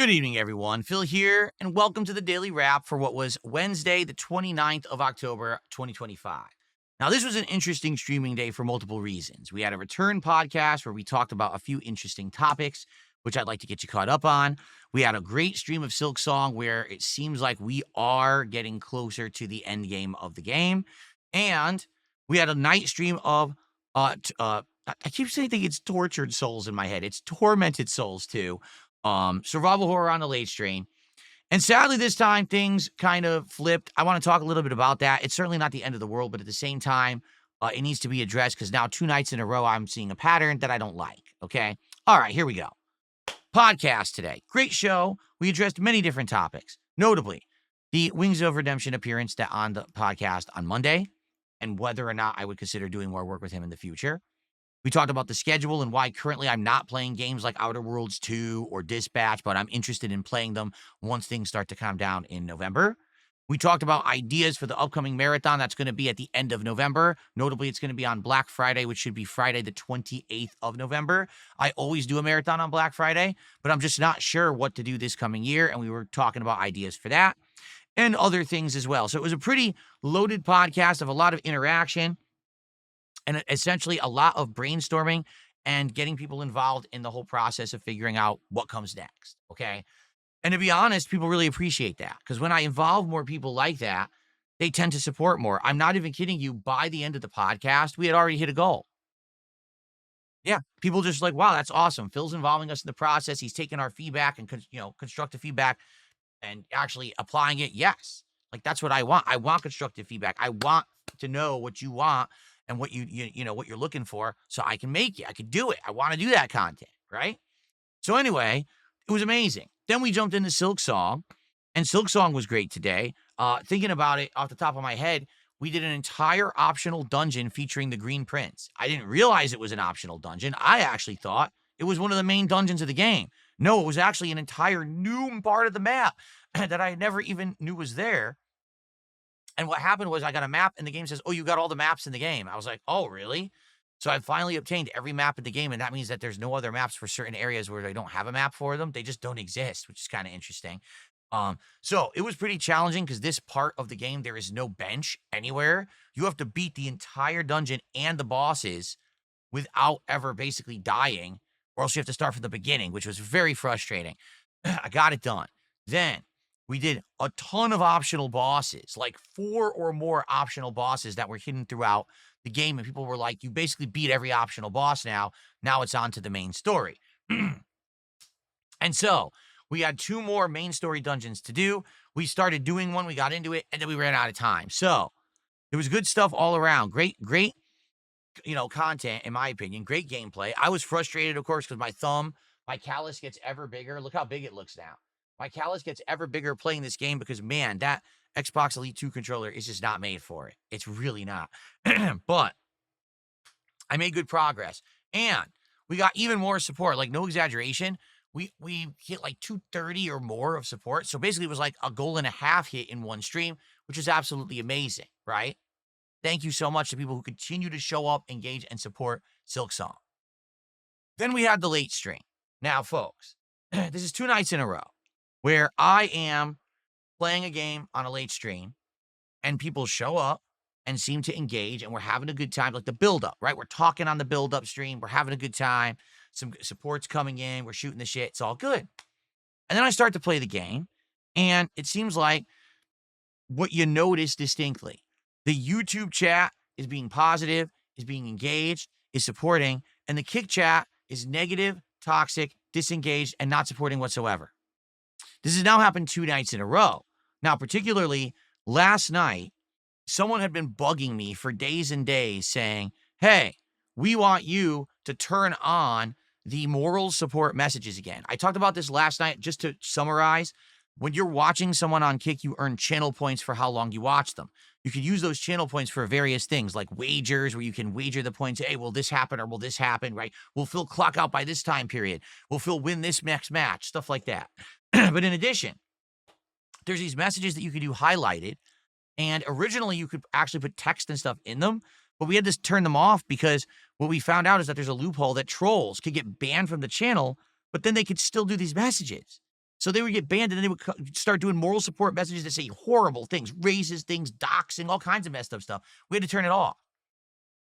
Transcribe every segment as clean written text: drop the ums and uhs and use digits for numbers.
Good evening, everyone. Phil here, and welcome to the Daily Wrap for what was Wednesday, the 29th of October, 2025. Now, this was an interesting streaming day for multiple reasons. We had a return podcast where we talked about a few interesting topics, which I'd like to get you caught up on. We had a great stream of Silksong where it seems like we are getting closer to the end game of the game. And we had a night stream of, I keep saying it's tortured souls in my head. It's tormented souls, too. Survival horror on the late stream. And sadly, this time things kind of flipped. I want to talk a little bit about that. It's certainly not the end of the world, but at the same time, it needs to be addressed because now 2 nights in a row, I'm seeing a pattern that I don't like. Okay. All right, here we go. Podcast today. Great show. We addressed many different topics, notably the Wings of Redemption appearance on the podcast on Monday and whether or not I would consider doing more work with him in the future. We talked about the schedule and why currently I'm not playing games like Outer Worlds 2 or Dispatch, but I'm interested in playing them once things start to calm down in November. We talked about ideas for the upcoming marathon that's going to be at the end of November. Notably, it's going to be on Black Friday, which should be Friday the 28th of November. I always do a marathon on Black Friday, but I'm just not sure what to do this coming year, and we were talking about ideas for that and other things as well. So it was a pretty loaded podcast of a lot of interaction and essentially a lot of brainstorming and getting people involved in the whole process of figuring out what comes next, okay? And to be honest, people really appreciate that because when I involve more people like that, they tend to support more. I'm not even kidding you. By the end of the podcast, we had already hit a goal. Yeah, people just like, wow, that's awesome. Phil's involving us in the process. He's taking our feedback and, constructive feedback and actually applying it. Yes, like that's what I want. I want constructive feedback. I want to know what you want and what what you're looking for so I can make it. I can do it. I want to do that content, right? So anyway, it was amazing. Then we jumped into Silksong, and Silksong was great today. Thinking about it off the top of my head, we did an entire optional dungeon featuring the Green Prince. I didn't realize it was an optional dungeon. I actually thought it was one of the main dungeons of the game. No, it was actually an entire new part of the map that I never even knew was there. And what happened was I got a map and the game says, oh, you got all the maps in the game. I was like, oh, really? So I finally obtained every map in the game. And that means that there's no other maps for certain areas where I don't have a map for them. They just don't exist, which is kind of interesting. So it was pretty challenging because this part of the game, there is no bench anywhere. You have to beat the entire dungeon and the bosses without ever basically dying, or else you have to start from the beginning, which was very frustrating. I got it done. Then we did a ton of optional bosses, like 4 or more optional bosses that were hidden throughout the game. And people were like, you basically beat every optional boss now. Now it's on to the main story. And so we had 2 more main story dungeons to do. We started doing one, we got into it, and then we ran out of time. So it was good stuff all around. Great, content, in my opinion. Great gameplay. I was frustrated, of course, because my callus gets ever bigger. Look how big it looks now. My callus gets ever bigger playing this game because, man, that Xbox Elite 2 controller is just not made for it. It's really not. But I made good progress. And we got even more support. Like, no exaggeration. We hit like 230 or more of support. So basically, it was like a goal and a half hit in one stream, which is absolutely amazing, right? Thank you so much to people who continue to show up, engage, and support Silksong. Then we had the late stream. Now, folks, this is 2 nights in a row where I am playing a game on a late stream and people show up and seem to engage and we're having a good time, like the build-up, right? We're talking on the build-up stream. We're having a good time. Some support's coming in. We're shooting the shit. It's all good. And then I start to play the game and it seems like what you notice distinctly, the YouTube chat is being positive, is being engaged, is supporting, and the Kick chat is negative, toxic, disengaged, and not supporting whatsoever. This has now happened 2 nights in a row. Now, particularly last night, someone had been bugging me for days and days saying, hey, we want you to turn on the moral support messages again. I talked about this last night. Just to summarize, when you're watching someone on Kick, you earn channel points for how long you watch them. You could use those channel points for various things like wagers, where you can wager the points. Hey, will this happen or will this happen, right? Will Phil clock out by this time period? Will Phil win this next match? Stuff like that. But in addition, there's these messages that you could do highlighted. And originally you could actually put text and stuff in them, but we had to turn them off because what we found out is that there's a loophole that trolls could get banned from the channel, but then they could still do these messages. So they would get banned and then they would start doing moral support messages that say horrible things, racist things, doxing, all kinds of messed up stuff. We had to turn it off.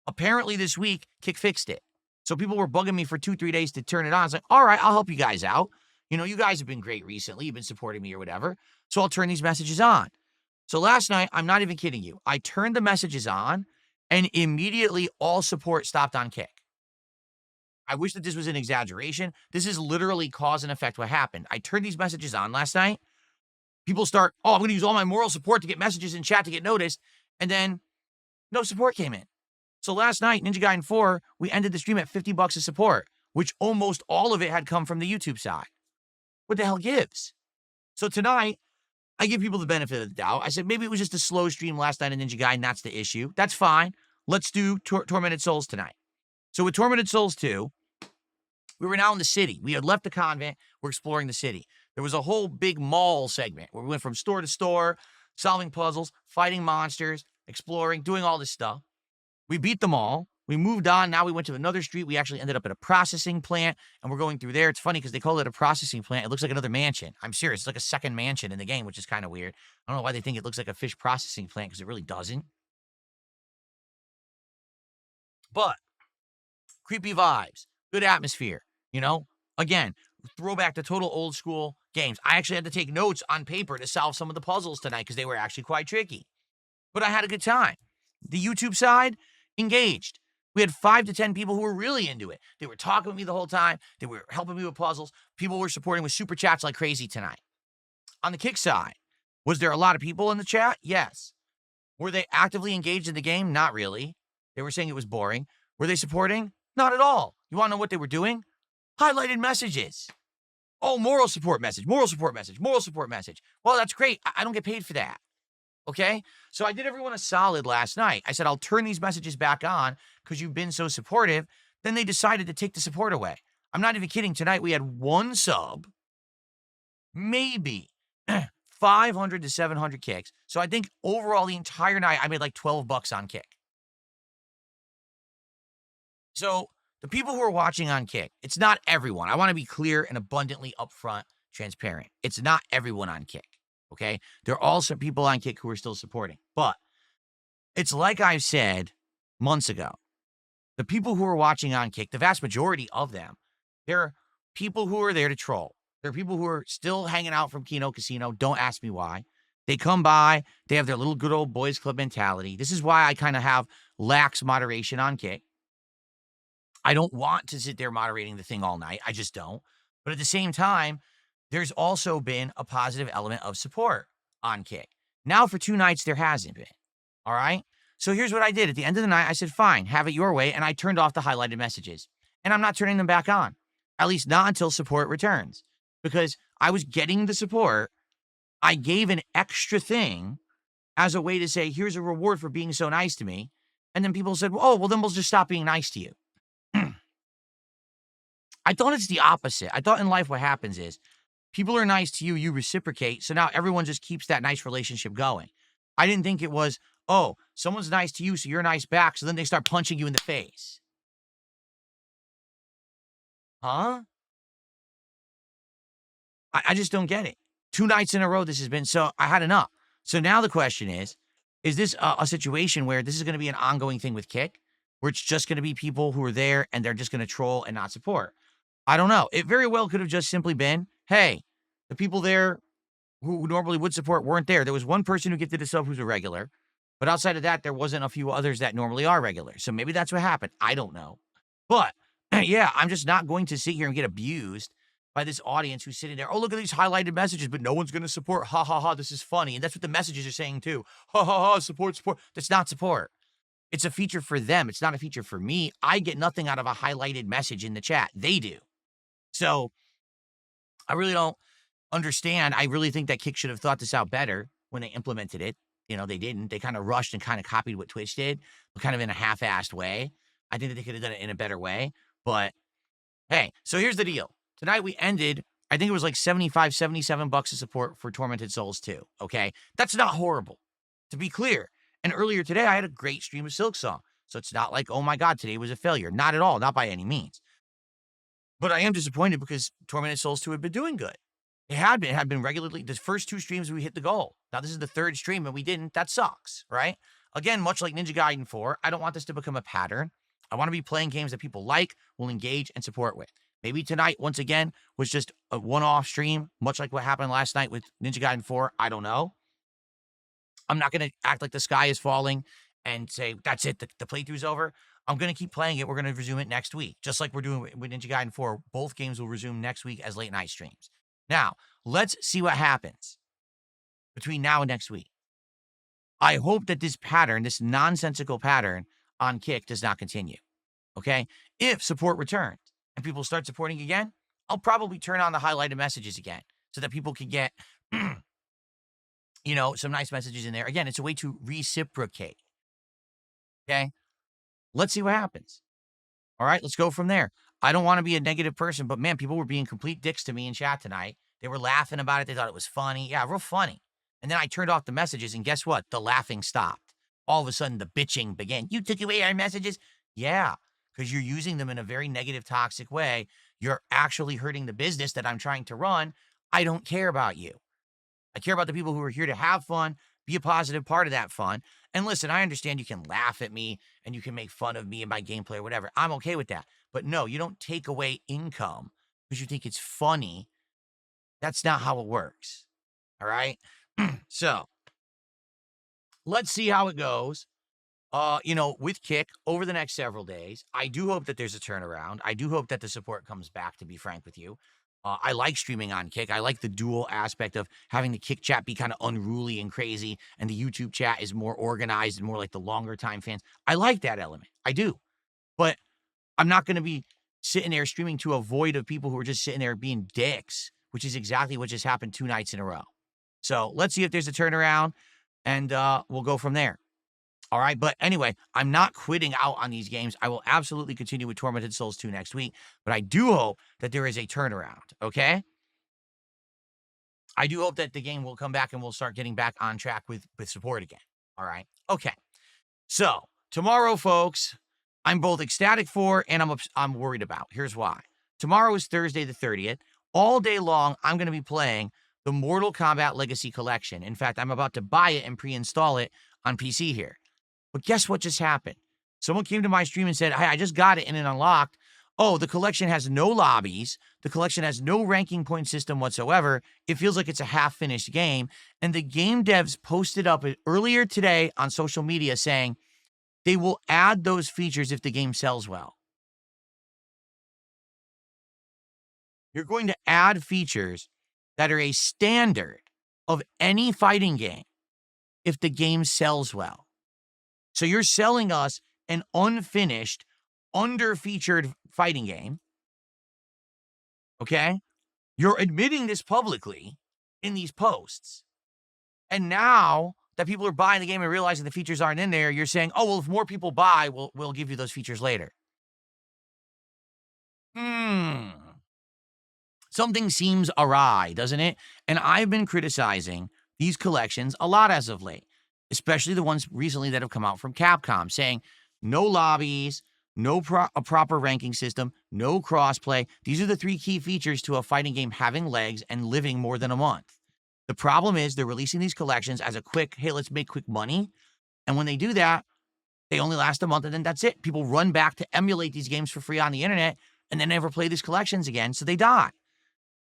Apparently this week, Kick fixed it. So people were bugging me for 2-3 days to turn it on. I was like, all right, I'll help you guys out. You guys have been great recently. You've been supporting me or whatever. So I'll turn these messages on. So last night, I'm not even kidding you. I turned the messages on and immediately all support stopped on Kick. I wish that this was an exaggeration. This is literally cause and effect what happened. I turned these messages on last night. People start, I'm going to use all my moral support to get messages in chat to get noticed. And then no support came in. So last night, Ninja Gaiden 4, we ended the stream at $50 of support, which almost all of it had come from the YouTube side. What the hell gives? So tonight, I give people the benefit of the doubt. I said, maybe it was just a slow stream last night in Ninja Gaiden. That's the issue. That's fine. Let's do Tormented Souls tonight. So with Tormented Souls 2, we were now in the city. We had left the convent. We're exploring the city. There was a whole big mall segment where we went from store to store, solving puzzles, fighting monsters, exploring, doing all this stuff. We beat them all. We moved on. Now we went to another street. We actually ended up at a processing plant, and we're going through there. It's funny because they call it a processing plant. It looks like another mansion. I'm serious. It's like a second mansion in the game, which is kind of weird. I don't know why they think it looks like a fish processing plant because it really doesn't. But creepy vibes, good atmosphere, Again, throwback to total old school games. I actually had to take notes on paper to solve some of the puzzles tonight because they were actually quite tricky. But I had a good time. The YouTube side, engaged. We had 5 to 10 people who were really into it. They were talking with me the whole time. They were helping me with puzzles. People were supporting with super chats like crazy tonight. On the Kick side, was there a lot of people in the chat? Yes. Were they actively engaged in the game? Not really. They were saying it was boring. Were they supporting? Not at all. You want to know what they were doing? Highlighted messages. Oh, moral support message, moral support message, moral support message. Well, that's great. I don't get paid for that. Okay? So I did everyone a solid last night. I said, I'll turn these messages back on because you've been so supportive. Then they decided to take the support away. I'm not even kidding. Tonight we had one sub, maybe 500 to 700 kicks. So I think overall the entire night I made like $12 on Kick. So the people who are watching on Kick, it's not everyone. I want to be clear and abundantly upfront, transparent. It's not everyone on Kick. Okay? There are also people on Kick who are still supporting. But it's like I've said months ago. The people who are watching on Kick, the vast majority of them, they're people who are there to troll. There are people who are still hanging out from Kino Casino. Don't ask me why. They come by. They have their little good old boys club mentality. This is why I kind of have lax moderation on Kick. I don't want to sit there moderating the thing all night. I just don't. But at the same time, there's also been a positive element of support on Kick. Now for 2 nights, there hasn't been. All right? So here's what I did. At the end of the night, I said, fine, have it your way. And I turned off the highlighted messages. And I'm not turning them back on. At least not until support returns. Because I was getting the support. I gave an extra thing as a way to say, here's a reward for being so nice to me. And then people said, well, then we'll just stop being nice to you. I thought it's the opposite. I thought in life what happens is people are nice to you, you reciprocate. So now everyone just keeps that nice relationship going. I didn't think it was, someone's nice to you, so you're nice back. So then they start punching you in the face. Huh? I just don't get it. 2 nights in a row this has been, so I had enough. So now the question is this a situation where this is going to be an ongoing thing with Kick, where it's just going to be people who are there and they're just going to troll and not support? I don't know. It very well could have just simply been, hey, the people there who normally would support weren't there. There was one person who gifted a sub who's a regular, but outside of that, there wasn't a few others that normally are regular. So maybe that's what happened. I don't know. But yeah, I'm just not going to sit here and get abused by this audience who's sitting there. Oh, look at these highlighted messages, but no one's going to support. Ha, ha, ha, this is funny. And that's what the messages are saying too. Ha, ha, ha, support, support. That's not support. It's a feature for them. It's not a feature for me. I get nothing out of a highlighted message in the chat. They do. So I really don't understand. I really think that Kick should have thought this out better when they implemented it. They didn't. They kind of rushed and kind of copied what Twitch did, but kind of in a half-assed way. I think that they could have done it in a better way. But hey, so here's the deal. Tonight we ended, I think it was like $75, $77 of support for Tormented Souls 2. Okay? That's not horrible. To be clear. And earlier today, I had a great stream of Silksong. So it's not like, oh my God, today was a failure. Not at all. Not by any means. But I am disappointed because Tormented Souls 2 had been doing good. It had been regularly. The first 2 streams we hit the goal. Now this is the 3rd stream and we didn't. That sucks, right? Again, much like Ninja Gaiden 4, I don't want this to become a pattern. I want to be playing games that people like, will engage, and support with. Maybe tonight, once again, was just a one-off stream, much like what happened last night with Ninja Gaiden 4. I don't know. I'm not going to act like the sky is falling and say, that's it, the playthrough's over. I'm going to keep playing it. We're going to resume it next week, just like we're doing with Ninja Gaiden 4. Both games will resume next week as late night streams. Now, let's see what happens between now and next week. I hope that this pattern, this nonsensical pattern on Kick does not continue, okay? If support returns and people start supporting again, I'll probably turn on the highlighted messages again so that people can get, some nice messages in there. Again, it's a way to reciprocate, okay? Let's see what happens. All right, let's go from there. I don't want to be a negative person, but man, people were being complete dicks to me in chat tonight. They were laughing about it. They thought it was funny. Yeah, real funny. And then I turned off the messages, and guess what? The laughing stopped. All of a sudden, the bitching began. You took away our messages? Yeah, because you're using them in a very negative, toxic way. You're actually hurting the business that I'm trying to run. I don't care about you. I care about the people who are here to have fun, be a positive part of that fun. And listen, I understand you can laugh at me and you can make fun of me and my gameplay or whatever. I'm okay with that. But no, you don't take away income because you think it's funny. That's not how it works. All right? So, let's see how it goes. With Kick over the next several days. I do hope that there's a turnaround. I do hope that the support comes back, to be frank with you. I like streaming on Kick. I like the dual aspect of having the Kick chat be kind of unruly and crazy, and the YouTube chat is more organized and more like the longer time fans. I like that element. I do. But I'm not going to be sitting there streaming to a void of people who are just sitting there being dicks, which is exactly what just happened 2 nights in a row. So let's see if there's a turnaround, and we'll go from there. All right. But anyway, I'm not quitting out on these games. I will absolutely continue with Tormented Souls 2 next week, but I do hope that there is a turnaround. Okay. I do hope that the game will come back and we'll start getting back on track with support again. All right. Okay. So tomorrow, folks, I'm both ecstatic for and I'm worried about. Here's why. Tomorrow is Thursday the 30th. All day long, I'm going to be playing the Mortal Kombat Legacy Collection. In fact, I'm about to buy it and pre-install it on PC here. But guess what just happened? Someone came to my stream and said, hey, I just got it and it unlocked. Oh, the collection has no lobbies. The collection has no ranking point system whatsoever. It feels like it's a half-finished game. And the game devs posted up earlier today on social media saying they will add those features if the game sells well. You're going to add features that are a standard of any fighting game if the game sells well. So you're selling us an unfinished, under-featured fighting game, okay? You're admitting this publicly in these posts. And now that people are buying the game and realizing the features aren't in there, you're saying, oh, well, if more people buy, we'll give you those features later. Something seems awry, doesn't it? And I've been criticizing these collections a lot as of late, especially the ones recently that have come out from Capcom, saying no lobbies, no a proper ranking system, no crossplay. These are the 3 key features to a fighting game having legs and living more than a month. The problem is they're releasing these collections as a quick, hey, let's make quick money. And when they do that, they only last a month and then that's it. People run back to emulate these games for free on the internet and then never play these collections again, so they die.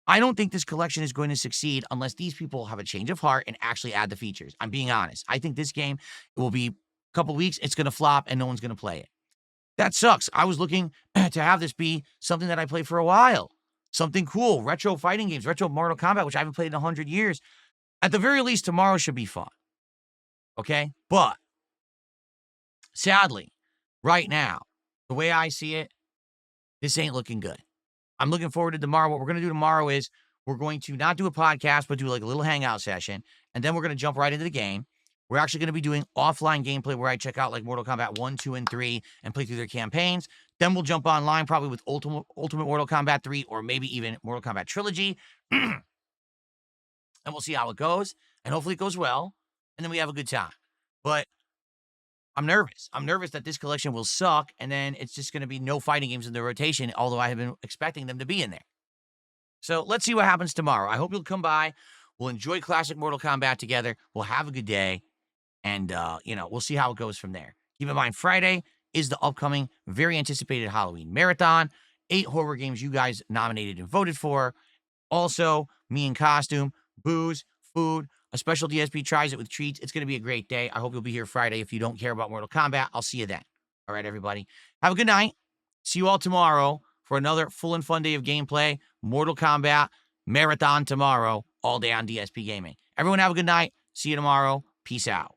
I don't think this collection is going to succeed unless these people have a change of heart and actually add the features. I'm being honest. I think this game will be a couple weeks, it's going to flop, and no one's going to play it. That sucks. I was looking to have this be something that I play for a while. Something cool, retro fighting games, retro Mortal Kombat, which I haven't played in 100 years. At the very least, tomorrow should be fun. Okay? But, sadly, right now, the way I see it, this ain't looking good. I'm looking forward to tomorrow. What we're going to do tomorrow is we're going to not do a podcast, but do like a little hangout session. And then we're going to jump right into the game. We're actually going to be doing offline gameplay where I check out like Mortal Kombat 1, 2, and 3 and play through their campaigns. Then we'll jump online probably with Ultimate Mortal Kombat 3 or maybe even Mortal Kombat Trilogy. And we'll see how it goes. And hopefully it goes well. And then we have a good time. But I'm nervous. I'm nervous that this collection will suck, and then it's just going to be no fighting games in the rotation, although I have been expecting them to be in there. So let's see what happens tomorrow. I hope you'll come by. We'll enjoy classic Mortal Kombat together. We'll have a good day. And, we'll see how it goes from there. Keep in mind, Friday is the upcoming, very anticipated Halloween marathon. 8 horror games you guys nominated and voted for. Also, me in costume, booze, food, a special DSP tries it with treats. It's going to be a great day. I hope you'll be here Friday. If you don't care about Mortal Kombat, I'll see you then. All right, everybody. Have a good night. See you all tomorrow for another full and fun day of gameplay. Mortal Kombat marathon tomorrow, all day on DSP Gaming. Everyone have a good night. See you tomorrow. Peace out.